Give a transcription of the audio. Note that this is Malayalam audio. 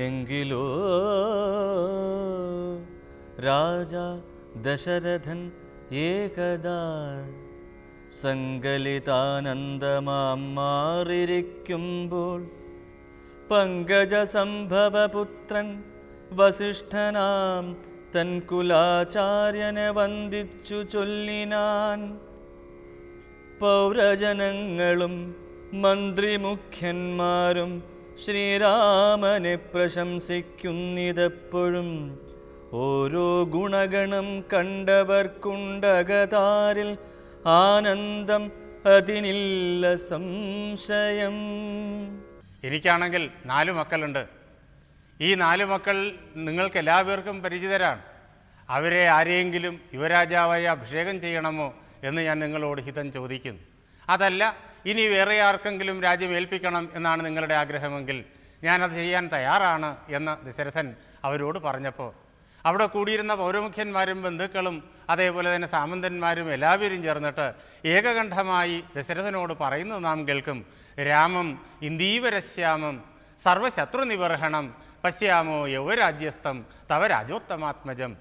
എങ്കിലോ രാജ ദശരഥൻ ഏകദാ സങ്കലിതാനന്ദമാം മാറിയിരിക്കുമ്പോൾ പങ്കജസംഭവപുത്രൻ വസിഷ്ഠനാം തൻ കുലാചാര്യനെ വന്ദിച്ചു ചൊല്ലിനാൻ. പൗരജനങ്ങളും മന്ത്രിമുഖ്യന്മാരും ശ്രീരാമനെ പ്രശംസിക്കുന്നിതെപ്പോഴും. ഓരോ ഗുണഗണം കണ്ടവർക്കുണ്ടകതാരിൽ ആനന്ദം, അതിനില്ല സംശയം. എനിക്കാണെങ്കിൽ 4 മക്കളുണ്ട്. ഈ 4 മക്കൾ നിങ്ങൾക്ക് എല്ലാവർക്കും പരിചിതരാണ്. അവരെ ആരെയെങ്കിലും യുവരാജാവായി അഭിഷേകം ചെയ്യണമോ എന്ന് ഞാൻ നിങ്ങളോട് ഹിതം ചോദിക്കുന്നു. അതല്ല, ഇനി വേറെ ആർക്കെങ്കിലും രാജ്യം ഏൽപ്പിക്കണം എന്നാണ് നിങ്ങളുടെ ആഗ്രഹമെങ്കിൽ ഞാനത് ചെയ്യാൻ തയ്യാറാണ് എന്ന് ദശരഥൻ അവരോട് പറഞ്ഞപ്പോൾ അവിടെ കൂടിയിരുന്ന പൗരമുഖ്യന്മാരും ബന്ധുക്കളും അതേപോലെ തന്നെ സാമന്തന്മാരും എല്ലാവരും ചേർന്നിട്ട് ഏകകണ്ഠമായി ദശരഥനോട് പറയുന്നത് നാം കേൾക്കും. രാമം ഇന്ദീവരശ്യാമം സർവശത്രുനിവർഹണം പശ്യാമോ യൗവരാജ്യസ്ഥം തവ രാജോത്തമാത്മജം.